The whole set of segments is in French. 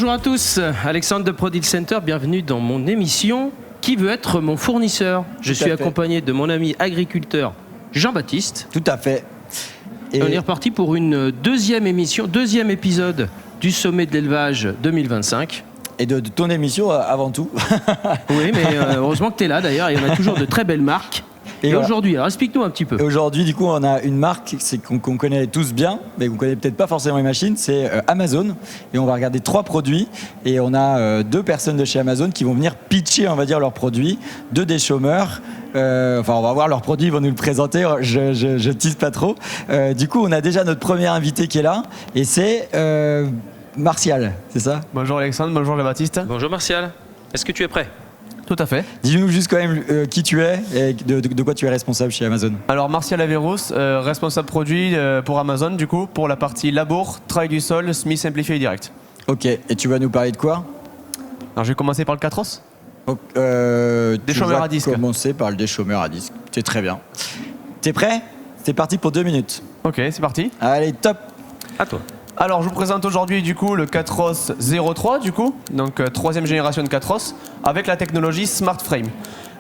Bonjour à tous, Alexandre de Prodil Center, bienvenue dans mon émission Qui veut être mon fournisseur? Je suis accompagné de mon ami agriculteur Jean-Baptiste. Tout à fait. Et on est reparti pour une deuxième émission, deuxième épisode du Sommet de l'élevage 2025. Et de ton émission avant tout. Oui, mais heureusement que tu es là d'ailleurs, et on a toujours de très belles marques. Et voilà. Aujourd'hui, alors explique-nous un petit peu. Et aujourd'hui, du coup, on a une marque qu'on connaît tous bien, mais qu'on connaît peut-être pas forcément les machines, c'est Amazon. Et on va regarder 3 produits. Et on a 2 personnes de chez Amazon qui vont venir pitcher, on va dire, leurs produits, 2 des chômeurs. On va voir leurs produits, ils vont nous le présenter. Je tease pas trop. Du coup, on a déjà notre premier invité qui est là, et c'est Martial, c'est ça? Bonjour Alexandre, bonjour Jean-Baptiste. Bonjour Martial, est-ce que tu es prêt? Tout à fait. Dis-nous juste quand même qui tu es et de quoi tu es responsable chez Amazon. Alors Martial Averous, responsable produit pour Amazon du coup, pour la partie labour, travail du sol, semis simplifié et direct. Ok, et tu vas nous parler de quoi? Alors je vais commencer par le Catros. Déchômeur à disque. Commencer par le déchômeur à disque, c'est très bien. T'es prêt? C'est parti pour 2 minutes. Ok, c'est parti. Allez, top. À toi. Alors je vous présente aujourd'hui du coup le Catros 03 du coup, donc 3e génération de Catros avec la technologie Smart Frame.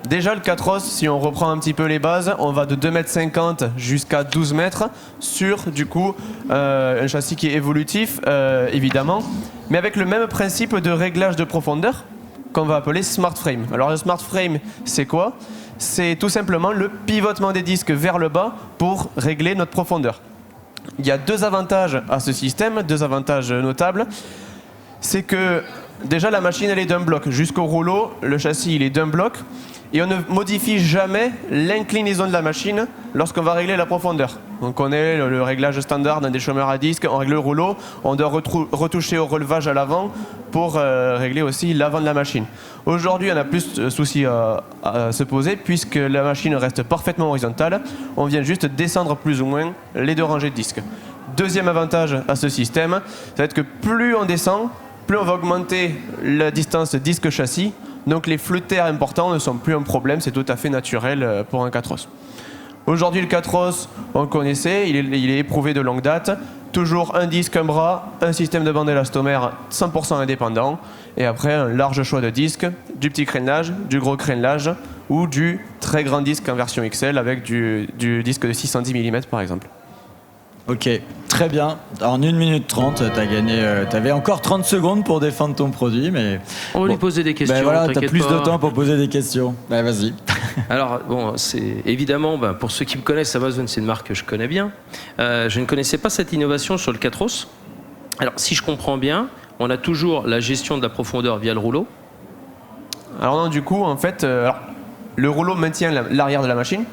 Déjà le Catros, si on reprend un petit peu les bases, on va de 2,50 m jusqu'à 12 mètres sur du coup un châssis qui est évolutif évidemment, mais avec le même principe de réglage de profondeur qu'on va appeler Smart Frame. Alors le Smart Frame c'est quoi? C'est tout simplement le pivotement des disques vers le bas pour régler notre profondeur. Il y a 2 avantages à ce système, 2 avantages notables. C'est que déjà la machine elle est d'un bloc. Jusqu'au rouleau, le châssis il est d'un bloc. Et on ne modifie jamais l'inclinaison de la machine lorsqu'on va régler la profondeur. On connaît le réglage standard d'un déchômeur à disque, on règle le rouleau, on doit retoucher au relevage à l'avant pour régler aussi l'avant de la machine. Aujourd'hui, on a plus de soucis à se poser puisque la machine reste parfaitement horizontale. On vient juste descendre plus ou moins les 2 rangées de disques. Deuxième avantage à ce système, ça va être que plus on descend, plus on va augmenter la distance disque-châssis. Donc les flux de terre importants ne sont plus un problème, c'est tout à fait naturel pour un Catros. Aujourd'hui le Catros, on le connaissait, il est éprouvé de longue date. Toujours un disque, un bras, un système de bande élastomère 100% indépendant. Et après un large choix de disques, du petit crénelage, du gros crénelage ou du très grand disque en version XL avec du disque de 610 mm par exemple. Ok, très bien. En 1 minute 30, t'as gagné. T'avais encore 30 secondes pour défendre ton produit, mais. On va lui poser des questions. Ben voilà, t'as plus de temps pour poser des questions. Ben vas-y. Alors, bon, c'est évidemment, pour ceux qui me connaissent, Amazon, c'est une marque que je connais bien. Je ne connaissais pas cette innovation sur le Catros. Alors, si je comprends bien, on a toujours la gestion de la profondeur via le rouleau. Alors non, du coup, en fait, le rouleau maintient l'arrière de la machine.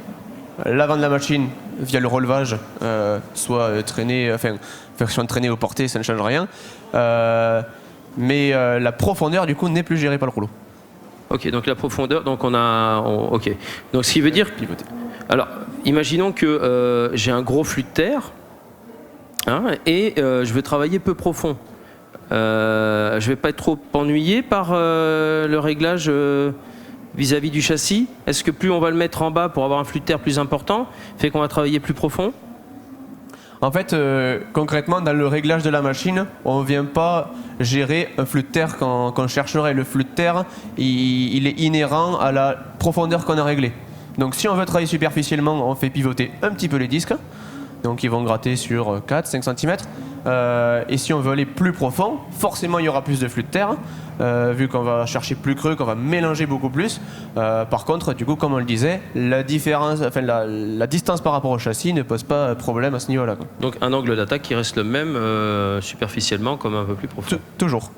L'avant de la machine, via le relevage, soit traîné, version traînée ou portée, ça ne change rien. Mais la profondeur, du coup, n'est plus gérée par le rouleau. Ok, donc la profondeur, donc ok. Donc ce qui veut dire. Alors, imaginons que j'ai un gros flux de terre et je veux travailler peu profond. Je ne vais pas être trop ennuyé par le réglage vis-à-vis du châssis. Est-ce que plus on va le mettre en bas pour avoir un flux de terre plus important, fait qu'on va travailler plus profond? En fait, concrètement, dans le réglage de la machine, on ne vient pas gérer un flux de terre qu'on chercherait. Le flux de terre, il est inhérent à la profondeur qu'on a réglée. Donc si on veut travailler superficiellement, on fait pivoter un petit peu les disques. Donc ils vont gratter sur 4-5 cm. Et si on veut aller plus profond, forcément il y aura plus de flux de terre, vu qu'on va chercher plus creux, qu'on va mélanger beaucoup plus. Par contre, du coup, comme on le disait, la distance par rapport au châssis ne pose pas problème à ce niveau-là. Donc un angle d'attaque qui reste le même superficiellement comme un peu plus profond. Toujours.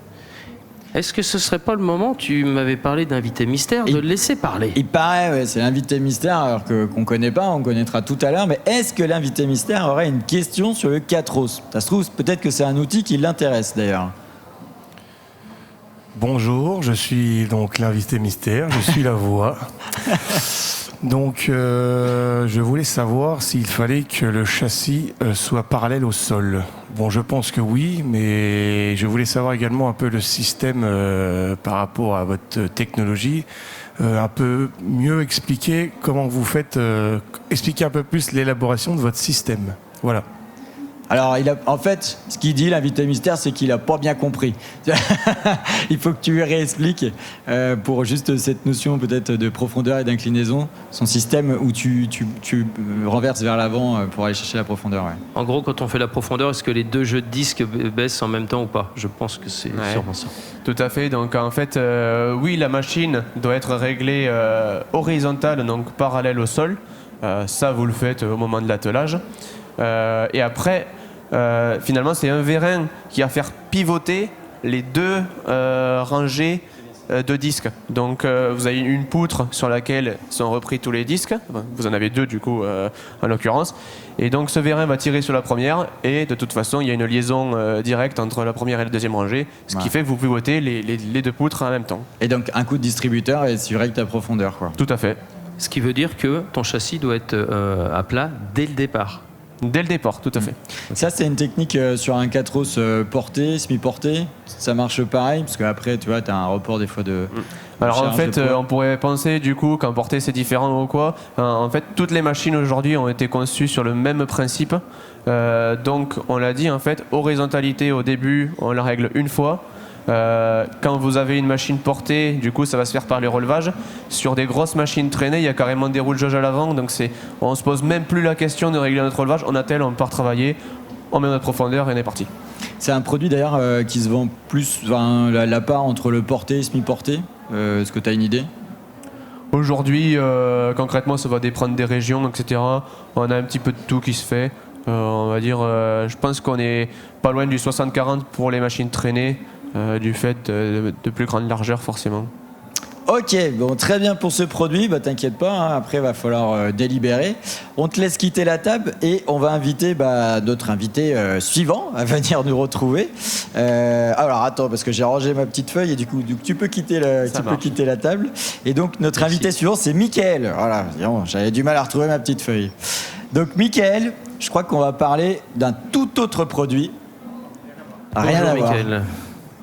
Est-ce que ce serait pas le moment, tu m'avais parlé d'invité mystère, de le laisser parler? Il paraît, ouais, c'est l'invité mystère, alors qu'on connaît pas, on connaîtra tout à l'heure, mais est-ce que l'invité mystère aurait une question sur le Catros? Ça se trouve, peut-être que c'est un outil qui l'intéresse d'ailleurs. Bonjour, je suis donc l'invité mystère, je suis la voix. Donc, je voulais savoir s'il fallait que le châssis soit parallèle au sol. Bon, je pense que oui, mais je voulais savoir également un peu le système par rapport à votre technologie. Un peu mieux expliquer comment vous faites, expliquer un peu plus l'élaboration de votre système. Voilà. Alors, en fait, ce qu'il dit, l'invité mystère, c'est qu'il n'a pas bien compris. Il faut que tu lui réexpliques pour juste cette notion peut-être de profondeur et d'inclinaison, son système où tu renverses vers l'avant pour aller chercher la profondeur. Ouais. En gros, quand on fait la profondeur, est-ce que les deux jeux de disques baissent en même temps ou pas? Je pense que c'est sûrement ça. Tout à fait. Donc en fait, oui, la machine doit être réglée horizontale, donc parallèle au sol. Ça, vous le faites au moment de l'attelage. Et après, finalement, c'est un vérin qui va faire pivoter les deux rangées de disques. Donc vous avez une poutre sur laquelle sont repris tous les disques. Vous en avez deux du coup en l'occurrence. Et donc ce vérin va tirer sur la première et de toute façon il y a une liaison directe entre la première et la deuxième rangée, ce qui fait que vous pivotez les deux poutres en même temps. Et donc un coup de distributeur et tu règles ta profondeur, quoi. Tout à fait. Ce qui veut dire que ton châssis doit être à plat dès le départ. Dès le départ, tout à fait. Ça, c'est une technique sur un 4-ros porté, semi-porté. Ça marche pareil, parce qu'après, tu vois, tu as un report des fois de... Alors en fait, on pourrait penser du coup qu'un porté c'est différent ou quoi. En fait, toutes les machines aujourd'hui ont été conçues sur le même principe. Donc on l'a dit, en fait, horizontalité au début, on la règle une fois. Quand vous avez une machine portée, du coup ça va se faire par les relevages. Sur des grosses machines traînées, il y a carrément des roues de jauge à l'avant, donc on se pose même plus la question de régler notre relevage. On attelle, on part travailler, on met notre profondeur et on est parti. C'est un produit d'ailleurs qui se vend plus, enfin, la part entre le porté et semi-porté. Est-ce que tu as une idée? Aujourd'hui, concrètement, ça va dépendre des régions, etc. On a un petit peu de tout qui se fait. On va dire, je pense qu'on est pas loin du 60-40 pour les machines traînées. Du fait de plus grande largeur forcément. Ok, bon, très bien pour ce produit, bah, t'inquiète pas, hein, après il va falloir délibérer. On te laisse quitter la table et on va inviter notre invité suivant à venir nous retrouver. Alors attends, parce que j'ai rangé ma petite feuille et du coup tu peux quitter la table. Et donc notre invité suivant c'est Mickaël. Voilà, j'avais du mal à retrouver ma petite feuille. Donc Mickaël, je crois qu'on va parler d'un tout autre produit. Rien à voir. Mickaël.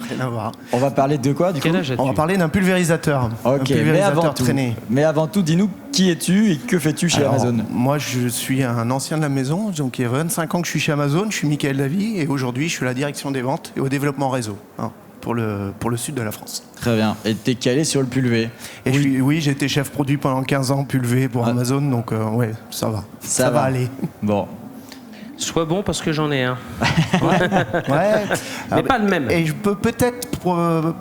Rien à voir. On va parler de quoi du coup? On va parler d'un pulvérisateur. Ok, un pulvérisateur traîné. Mais avant tout, dis-nous qui es-tu et que fais-tu chez Amazon? Moi, je suis un ancien de la maison, donc il y a 25 ans que je suis chez Amazon. Je suis Mickaël Davy et aujourd'hui, je suis à la direction des ventes et au développement réseau pour le sud de la France. Très bien. Et t'es calé sur le pulvé? Et oui, j'ai été chef produit pendant 15 ans pulvé pour Amazon, donc ouais, ça va. Ça va aller. Bon. Sois bon parce que j'en ai un. Ouais. Mais pas le même. Et je peux peut-être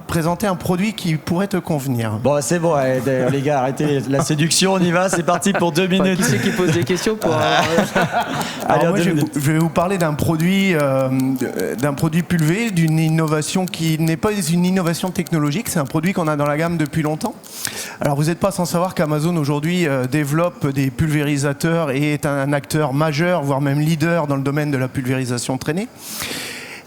présenter un produit qui pourrait te convenir. Bon, c'est bon, allez, les gars, arrêtez la séduction, on y va, c'est parti pour 2 minutes. Qui c'est qui pose des questions pour... Alors moi, je vais vous parler d'un produit pulvé, d'une innovation qui n'est pas une innovation technologique, c'est un produit qu'on a dans la gamme depuis longtemps. Alors vous n'êtes pas sans savoir qu'Amazon aujourd'hui développe des pulvérisateurs et est un acteur majeur, voire même leader dans le domaine de la pulvérisation traînée,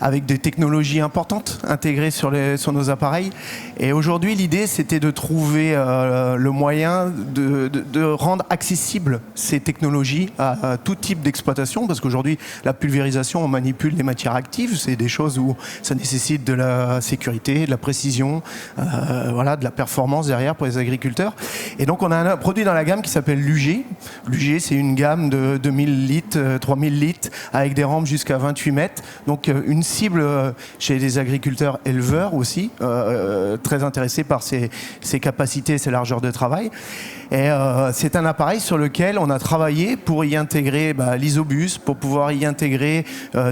avec des technologies importantes intégrées sur nos appareils. Et aujourd'hui, l'idée, c'était de trouver le moyen de rendre accessibles ces technologies à tout type d'exploitation, parce qu'aujourd'hui, la pulvérisation, on manipule des matières actives, c'est des choses où ça nécessite de la sécurité, de la précision, de la performance derrière pour les agriculteurs. Et donc, on a un produit dans la gamme qui s'appelle l'UG. L'UG, c'est une gamme de 2000 litres, 3000 litres, avec des rampes jusqu'à 28 mètres. Donc, une cible chez les agriculteurs éleveurs aussi, très intéressés par ses capacités et ses largeurs de travail. Et c'est un appareil sur lequel on a travaillé pour y intégrer l'isobus, pour pouvoir y intégrer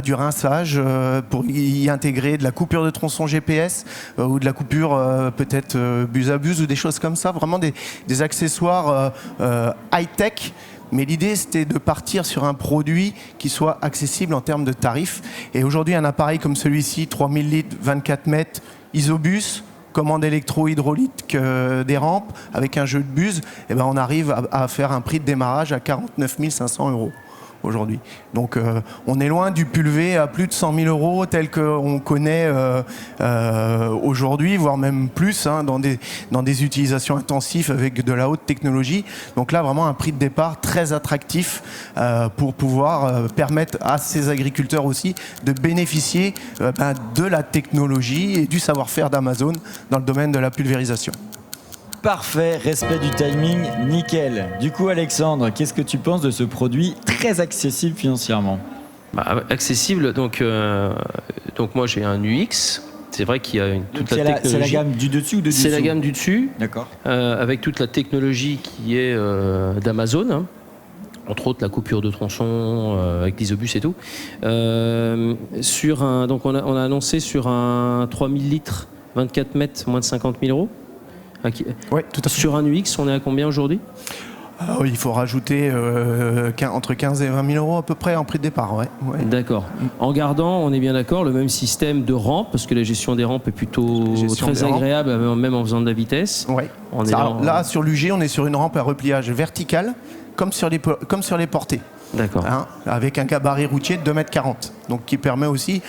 du rinçage, pour y intégrer de la coupure de tronçon GPS ou de la coupure peut-être buse à buse ou des choses comme ça, vraiment des accessoires high-tech. Mais l'idée, c'était de partir sur un produit qui soit accessible en termes de tarifs. Et aujourd'hui, un appareil comme celui-ci, 3000 litres, 24 mètres, isobus, commande électro-hydraulique des rampes, avec un jeu de buse, on arrive à faire un prix de démarrage à 49 500 € aujourd'hui. Donc on est loin du pulvé à plus de 100 000 € tel qu'on connaît aujourd'hui, voire même plus dans des utilisations intensives avec de la haute technologie. Donc là, vraiment un prix de départ très attractif pour pouvoir permettre à ces agriculteurs aussi de bénéficier de la technologie et du savoir-faire d'Amazon dans le domaine de la pulvérisation. Parfait, respect du timing, nickel. Du coup, Alexandre, qu'est-ce que tu penses de ce produit très accessible financièrement? Accessible, donc moi j'ai un UX. C'est vrai qu'il y a toute la technologie. C'est la gamme du dessus ou de dessous ? C'est la gamme du dessus. D'accord. Avec toute la technologie qui est d'Amazon, hein. Entre autres la coupure de tronçon avec l'Isobus et tout. Donc on a annoncé sur un 3000 litres, 24 mètres, moins de 50 000 euros. Oui, tout à fait. Sur un UX, on est à combien aujourd'hui ? Il faut rajouter entre 15 et 20 000 euros à peu près en prix de départ. Ouais. D'accord. En gardant, on est bien d'accord, le même système de rampe, parce que la gestion des rampes est plutôt très agréable, même en faisant de la vitesse. Ouais. Là, sur l'UG, on est sur une rampe à repliage vertical, comme sur les portées. D'accord. Hein, avec un gabarit routier de 2,40 m. Donc qui permet aussi,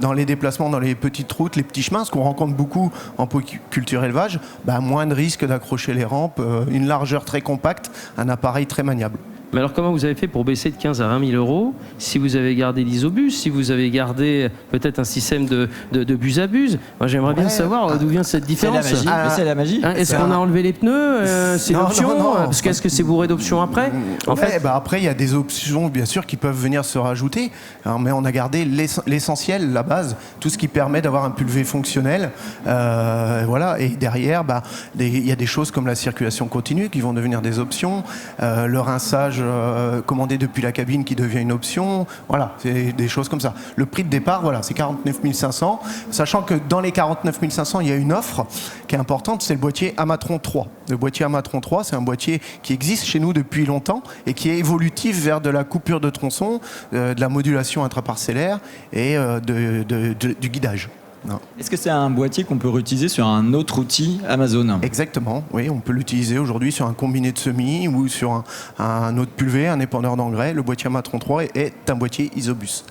dans les déplacements, dans les petites routes, les petits chemins, ce qu'on rencontre beaucoup en polyculture élevage, moins de risque d'accrocher les rampes, une largeur très compacte, un appareil très maniable. Mais alors comment vous avez fait pour baisser de 15 à 20 000 euros si vous avez gardé l'Isobus, si vous avez gardé peut-être un système de bus-à-bus ? Moi j'aimerais bien savoir d'où vient cette différence. C'est la magie. Est-ce qu'on a enlevé les peux ? C'est l'option ? Non. Parce qu'est-ce que c'est bourré d'options après ? Après il y a des options bien sûr qui peuvent venir se rajouter, mais on a gardé l'essentiel, la base, tout ce qui permet d'avoir un pulvé fonctionnel. Voilà. Et derrière, il y a des choses comme la circulation continue qui vont devenir des options, le rinçage commandé depuis la cabine qui devient une option. Voilà, c'est des choses comme ça. Le prix de départ, c'est 49 500. Sachant que dans les 49 500, il y a une offre qui est importante, c'est le boîtier Amatron 3. Le boîtier Amatron 3, c'est un boîtier qui existe chez nous depuis longtemps et qui est évolutif vers de la coupure de tronçon, de la modulation intraparcellaire et du guidage. Non. Est-ce que c'est un boîtier qu'on peut réutiliser sur un autre outil Amazon ? Exactement, oui, on peut l'utiliser aujourd'hui sur un combiné de semis ou sur un autre pulvé, un épandeur d'engrais. Le boîtier Amatron 3 est un boîtier Isobus.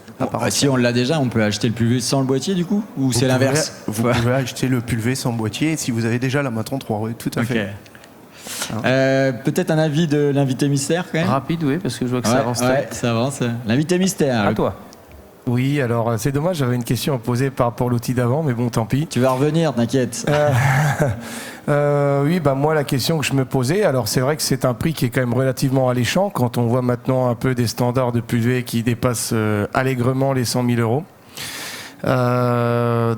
Si on l'a déjà, on peut acheter le pulvé sans le boîtier du coup ? Ou c'est l'inverse ? Vous pouvez acheter le pulvé sans boîtier si vous avez déjà l'Amatron 3, oui, tout à fait. Peut-être un avis de l'invité mystère quand même ? Rapide, oui, parce que je vois que ça avance. Ouais, ça avance. L'invité mystère. À toi. Oui, alors c'est dommage, j'avais une question à poser par rapport à l'outil d'avant, mais bon, tant pis. Tu vas revenir, t'inquiète. Oui, moi la question que je me posais, alors c'est vrai que c'est un prix qui est quand même relativement alléchant quand on voit maintenant un peu des standards de pulvé qui dépassent allègrement les 100 000 euros.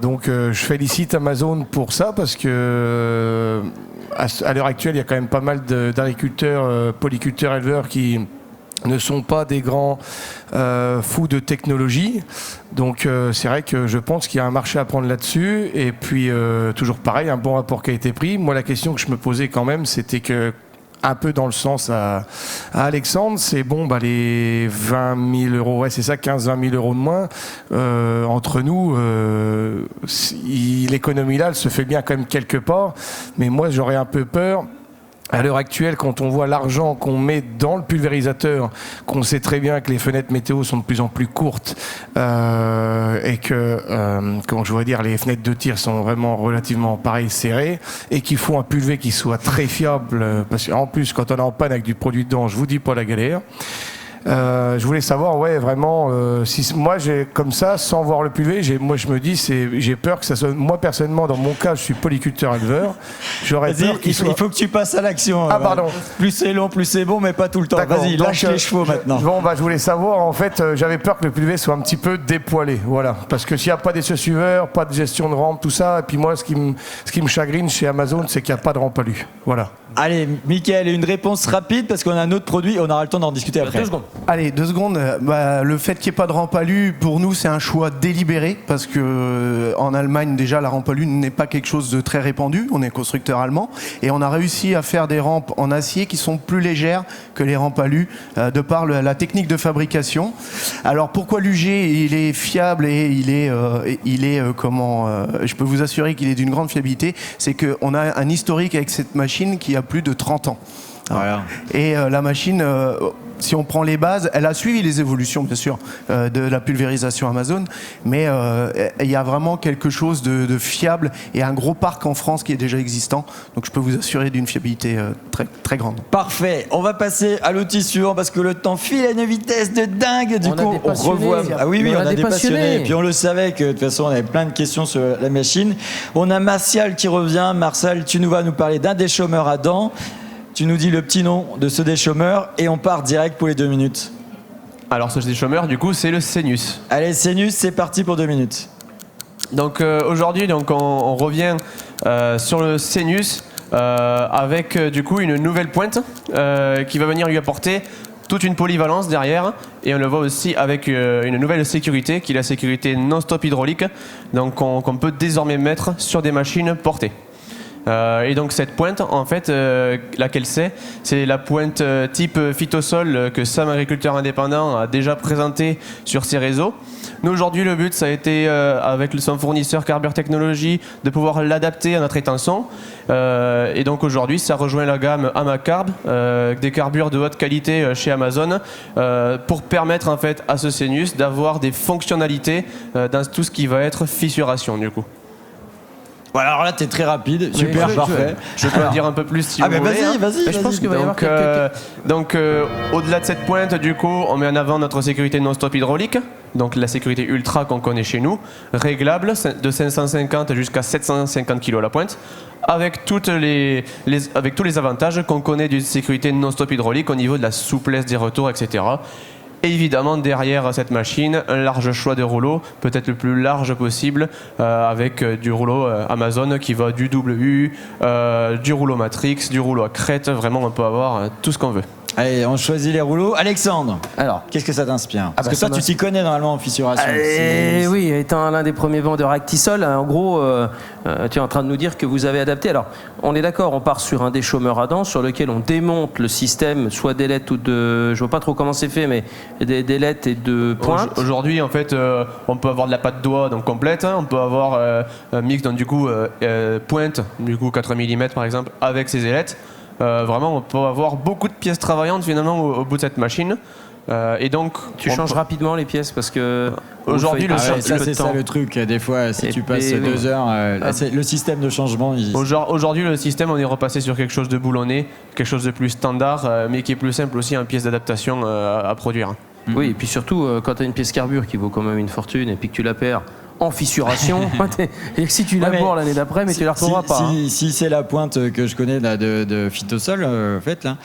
Donc je félicite Amazon pour ça parce que à l'heure actuelle il y a quand même pas mal d'agriculteurs, polyculteurs, éleveurs qui ne sont pas des grands fous de technologie. Donc c'est vrai que je pense qu'il y a un marché à prendre là-dessus. Et puis toujours pareil, un bon rapport qualité-prix. Moi la question que je me posais quand même, c'était que un peu dans le sens à Alexandre, c'est bon, les 20 000 euros, ouais, c'est ça, 15-20 000 euros de moins. Entre nous, l'économie là, elle se fait bien quand même quelque part. Mais moi, j'aurais un peu peur. À l'heure actuelle, quand on voit l'argent qu'on met dans le pulvérisateur, qu'on sait très bien que les fenêtres météo sont de plus en plus courtes et que, comment je voudrais dire, les fenêtres de tir sont vraiment relativement pareil serrées et qu'il faut un pulvé qui soit très fiable parce qu'en plus, quand on est en panne avec du produit dedans, je vous dis pas la galère. Je voulais savoir, vraiment, si moi j'ai comme ça, sans voir le pulvé, moi je me dis, j'ai peur que ça soit. Moi personnellement, dans mon cas, je suis polyculteur éleveur. J'aurais peur il faut que tu passes à l'action. Ah pardon. Plus c'est long, plus c'est bon, mais pas tout le temps. D'accord. Vas-y, lâche les chevaux maintenant. Bon, je voulais savoir, en fait, j'avais peur que le pulvé soit un petit peu dépoilé, voilà, parce que s'il n'y a pas d'essieu-suiveur, pas de gestion de rampe, tout ça, et puis moi, ce qui me chagrine chez Amazon, c'est qu'il n'y a pas de rampe alu, voilà. Allez, Mickaël, une réponse rapide parce qu'on a un autre produit, on aura le temps d'en discuter après. 2 secondes. Allez, 2 secondes. Le fait qu'il n'y ait pas de rampe alu, pour nous, c'est un choix délibéré parce que en Allemagne, déjà, la rampe alu n'est pas quelque chose de très répandu. On est constructeur allemand et on a réussi à faire des rampes en acier qui sont plus légères que les rampes alu de par la technique de fabrication. Alors pourquoi l'UG il est fiable et je peux vous assurer qu'il est d'une grande fiabilité, c'est qu'on a un historique avec cette machine qui a plus de 30 ans. Voilà. Et la machine, si on prend les bases, elle a suivi les évolutions, bien sûr, de la pulvérisation Amazon, mais il y a vraiment quelque chose de fiable et un gros parc en France qui est déjà existant. Donc je peux vous assurer d'une fiabilité très, très grande. Parfait. On va passer à l'outil suivant parce que le temps file à une vitesse de dingue. Du coup, on revoit. Ah oui, on a des passionnés. Et puis on le savait que de toute façon, on avait plein de questions sur la machine. On a Martial qui revient. Martial, tu vas nous parler d'un déchômeur à dents. Tu nous dis le petit nom de ce déchômeur et on part direct pour les 2 minutes. Alors ce déchômeur, du coup, c'est le Senus. Allez, Senus, c'est parti pour 2 minutes. Donc aujourd'hui, on revient sur le Senus avec du coup une nouvelle pointe qui va venir lui apporter toute une polyvalence derrière, et on le voit aussi avec une nouvelle sécurité qui est la sécurité non-stop hydraulique, donc qu'on peut désormais mettre sur des machines portées. Et donc cette pointe, en fait, laquelle c'est la pointe type Phytosol que Sam Agriculteur Indépendant a déjà présenté sur ses réseaux. Nous aujourd'hui, le but, ça a été avec son fournisseur Carburant Technologies de pouvoir l'adapter à notre intention. Et donc aujourd'hui, ça rejoint la gamme Amacarb, des carbures de haute qualité chez Amazon, pour permettre en fait à ce Senus d'avoir des fonctionnalités dans tout ce qui va être fissuration du coup. Voilà, alors là, t'es très rapide, super, parfait. Je peux en dire un peu plus si vous voulez. Vas-y. Je pense qu'il va y avoir quelques... Donc, au-delà de cette pointe, du coup, on met en avant notre sécurité non-stop hydraulique, donc la sécurité ultra qu'on connaît chez nous, réglable de 550 jusqu'à 750 kg la pointe, avec tous les avantages qu'on connaît d'une sécurité non-stop hydraulique au niveau de la souplesse des retours, etc. Et évidemment, derrière cette machine, un large choix de rouleaux, peut-être le plus large possible, avec du rouleau Amazon qui va du WU, du rouleau Matrix, du rouleau à crête. Vraiment, on peut avoir tout ce qu'on veut. Allez, on choisit les rouleaux. Alexandre, Alors, qu'est-ce que ça t'inspire? Parce bah, que toi, tu t'y connais normalement en fissuration. oui, étant l'un des premiers vendeurs Actisol, en gros, tu es en train de nous dire que vous avez adapté. Alors, on est d'accord, on part sur un déchômeur à dents sur lequel on démonte le système, soit d'ailettes ou de... Je vois pas trop comment c'est fait, mais d'ailettes et de pointes. Aujourd'hui, en fait, on peut avoir de la patte doigt donc complète, hein, on peut avoir un mix, donc du coup, pointe, du coup 4 mm par exemple, avec ses ailettes. Vraiment, on peut avoir beaucoup de pièces travaillantes finalement au bout de cette machine. Et donc, tu changes rapidement les pièces parce que aujourd'hui, c'est ça le truc. Des fois, si tu passes 2 heures, le système de changement. Aujourd'hui, le système, on est repassé sur quelque chose de boulonné, quelque chose de plus standard, mais qui est plus simple aussi en pièce d'adaptation à produire. Oui, et puis surtout, quand tu as une pièce carbure qui vaut quand même une fortune et puis que tu la perds en fissuration, et que si tu l'abores l'année d'après, mais tu la retrouveras pas. Si c'est la pointe que je connais là, de Phytosol, en fait, là,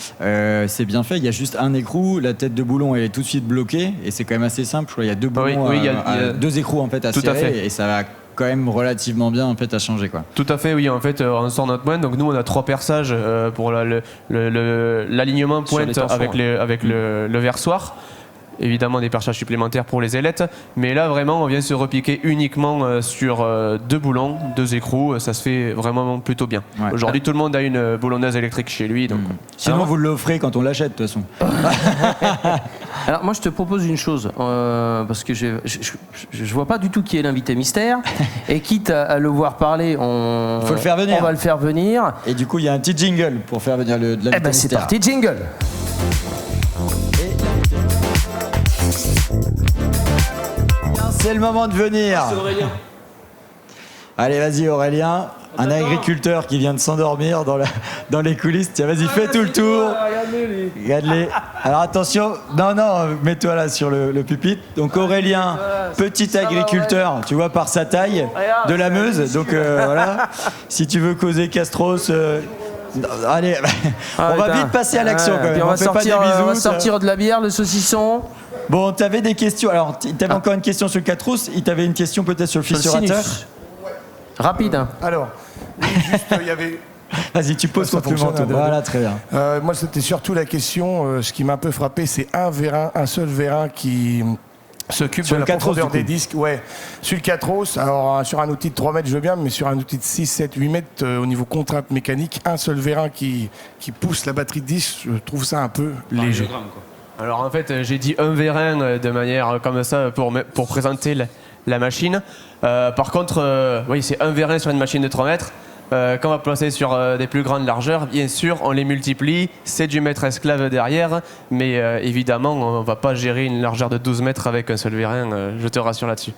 c'est bien fait. Il y a juste un écrou, la tête de boulon elle est tout de suite bloquée, et c'est quand même assez simple. Je crois, il y a 2 boulons, il y a 2 écrous en fait à serrer, et ça va quand même relativement bien en fait à changer quoi. Tout à fait, oui. En fait, on sort notre pointe. Donc nous, on a 3 perçages pour l'alignement pointe avec le versoir. Évidemment des perçages supplémentaires pour les ailettes, mais là vraiment on vient se repiquer uniquement sur 2 boulons, 2 écrous, ça se fait vraiment plutôt bien. Ouais. Aujourd'hui tout le monde a une boulonneuse électrique chez lui. Donc... Sinon vous l'offrez quand on l'achète de toute façon. Alors moi je te propose une chose, parce que je vois pas du tout qui est l'invité mystère, et quitte à le voir parler, faut le faire venir. On va le faire venir. Et du coup il y a un petit jingle pour faire venir l'invité mystère. C'est parti, jingle. C'est le moment de venir. C'est Aurélien. Allez, vas-y Aurélien, un agriculteur qui vient de s'endormir dans les coulisses. Tiens, vas-y, fais tout le tour. Regarde-les. Alors attention, non, mets-toi là sur le pupitre. Donc Aurélien, petit agriculteur, tu vois par sa taille, de la Meuse. Donc voilà, si tu veux causer Castros... allez, on va vite passer à l'action quand même. On va sortir de la bière, le saucisson. Bon, t'avais des questions. Alors, t'avais encore une question sur le Catros. Il t'avait une question peut-être sur le fissurateur. Rapide. Hein. Alors, juste, il y avait... Vas-y, tu poses ton manteau. Voilà, très bien. Moi, c'était surtout la question, ce qui m'a un peu frappé, c'est un seul vérin qui s'occupe de la profondeur des disques. Ouais, sur le Catros, alors sur un outil de 3 mètres, je veux bien, mais sur un outil de 6, 7, 8 mètres, au niveau contrainte mécanique, un seul vérin qui pousse la batterie de disque, je trouve ça un peu léger. Alors en fait, j'ai dit un vérin de manière comme ça pour présenter la machine. Par contre, oui, c'est un vérin sur une machine de 3 mètres. Quand on va placer sur des plus grandes largeurs, bien sûr, on les multiplie. C'est du mètre esclave derrière, mais évidemment, on ne va pas gérer une largeur de 12 mètres avec un seul vérin. Je te rassure là-dessus.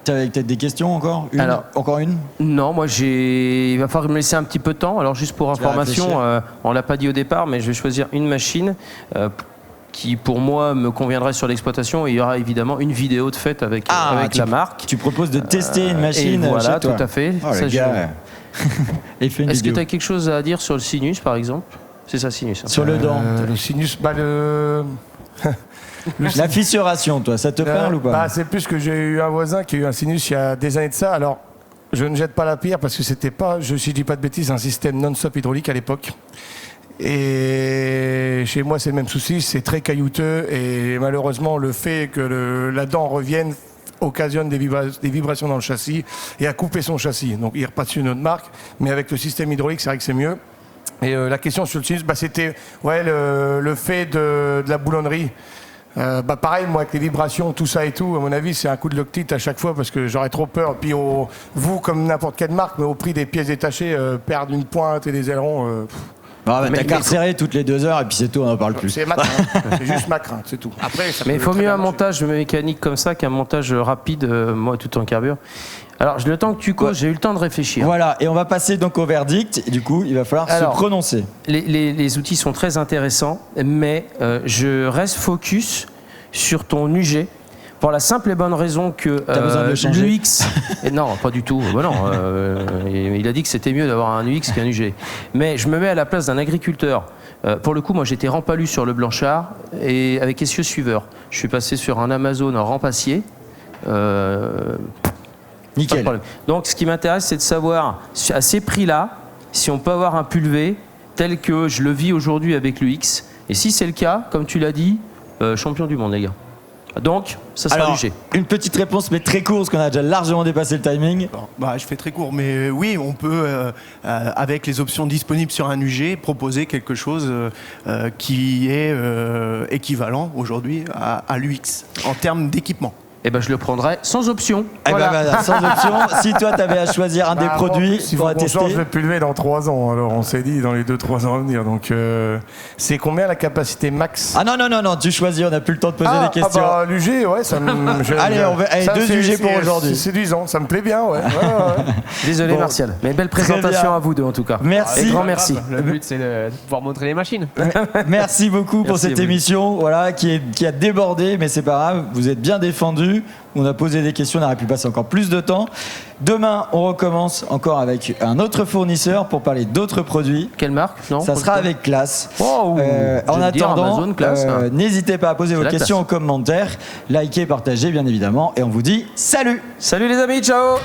Tu avais peut-être des questions encore ? Encore une ? Non, moi il va falloir me laisser un petit peu de temps. Alors juste pour information, on ne l'a pas dit au départ, mais je vais choisir une machine qui pour moi me conviendrait sur l'exploitation, et il y aura évidemment une vidéo de fait avec la marque. Tu proposes de tester une machine voilà, chez toi. Tout à fait. Oh, ça, est-ce que tu as quelque chose à dire sur le sinus par exemple ? C'est ça, sinus. Hein. Sur le dent. Le sinus, La fissuration, toi, ça te parle ou pas? C'est plus que j'ai eu un voisin qui a eu un sinus il y a des années de ça. Alors, je ne jette pas la pierre parce que c'était pas, si je dis pas de bêtises, un système non-stop hydraulique à l'époque. Et chez moi, c'est le même souci, c'est très caillouteux et malheureusement, le fait que la dent revienne occasionne des vibrations dans le châssis et a coupé son châssis. Donc, il repasse sur une autre marque, mais avec le système hydraulique, c'est vrai que c'est mieux. Et la question sur le sinus, c'était le fait de la boulonnerie. Pareil, moi, avec les vibrations, tout ça et tout, à mon avis, c'est un coup de loctite à chaque fois parce que j'aurais trop peur. Puis vous, comme n'importe quelle marque, mais au prix des pièces détachées, perdre une pointe et des ailerons... T'as qu'à resserrer toutes les 2 heures et puis c'est tout, on n'en parle plus. C'est ma crainte, c'est juste ma crainte, c'est tout. Après, mais il faut mieux un montage mécanique comme ça qu'un montage rapide, moi tout en carbure. Alors, le temps que tu causes, j'ai eu le temps de réfléchir. Voilà, et on va passer donc au verdict. Et du coup, il va falloir se prononcer. Les outils sont très intéressants, mais je reste focus sur ton UG. Pour la simple et bonne raison que l'UX... non, pas du tout. Il a dit que c'était mieux d'avoir un UX qu'un UG. Mais je me mets à la place d'un agriculteur. Pour le coup, moi, j'étais rampalu sur le Blanchard et avec essieu suiveur. Je suis passé sur un Amazon en rampassier. Nickel. Donc, ce qui m'intéresse, c'est de savoir, à ces prix-là, si on peut avoir un pulvé tel que je le vis aujourd'hui avec l'UX. Et si c'est le cas, comme tu l'as dit, champion du monde, les gars. Donc, ça sera l'UG. Une petite réponse, mais très courte, parce qu'on a déjà largement dépassé le timing. Je fais très court, mais oui, on peut, avec les options disponibles sur un UG, proposer quelque chose qui est équivalent aujourd'hui à l'UX en termes d'équipement. Eh ben, je le prendrai sans option. Sans option. Si toi, tu avais à choisir un des produits pour tester. Je vais pulver dans 3 ans. Alors, on s'est dit dans les 2-3 ans à venir. Donc, c'est combien la capacité max? Ah non, tu choisis. On n'a plus le temps de poser des questions. L'UG, ouais, ça me. Allez, on va 2 UG pour aujourd'hui. C'est séduisant. Ça me plaît bien, ouais. Désolé, Martial. Mais belle présentation à vous deux, en tout cas. Merci. Et grand merci. Le but, c'est de pouvoir montrer les machines. Merci beaucoup pour cette émission, qui a débordé, mais c'est pas grave. Vous êtes bien défendus. On a posé des questions, on aurait pu passer encore plus de temps. Demain, on recommence encore avec un autre fournisseur pour parler d'autres produits. Quelle marque? Ça sera avec Classe. En attendant, Amazon, Classe, n'hésitez pas à poser vos questions en commentaire, likez, partagez bien évidemment, et on vous dit salut. Salut les amis, ciao.